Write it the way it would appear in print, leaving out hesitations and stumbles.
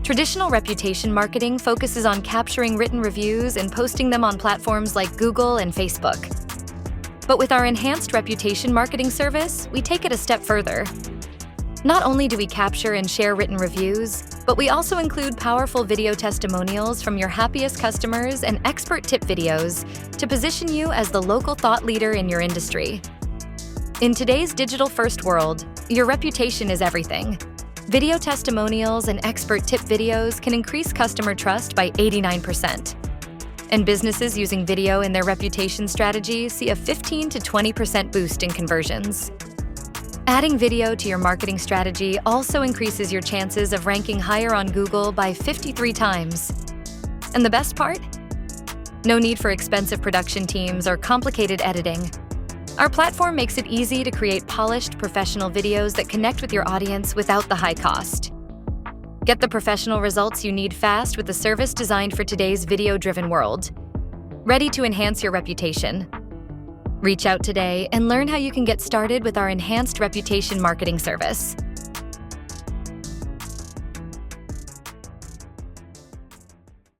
Traditional reputation marketing focuses on capturing written reviews and posting them on platforms like Google and Facebook. But with our enhanced reputation marketing service, we take it a step further. Not only do we capture and share written reviews, but we also include powerful video testimonials from your happiest customers and expert tip videos to position you as the local thought leader in your industry. In today's digital-first world, your reputation is everything. Video testimonials and expert tip videos can increase customer trust by 89%. And businesses using video in their reputation strategy see a 15 to 20% boost in conversions. Adding video to your marketing strategy also increases your chances of ranking higher on Google by 53 times. And the best part? No need for expensive production teams or complicated editing. Our platform makes it easy to create polished, professional videos that connect with your audience without the high cost. Get the professional results you need fast with a service designed for today's video-driven world. Ready to enhance your reputation? Reach out today and learn how you can get started with our enhanced reputation marketing service.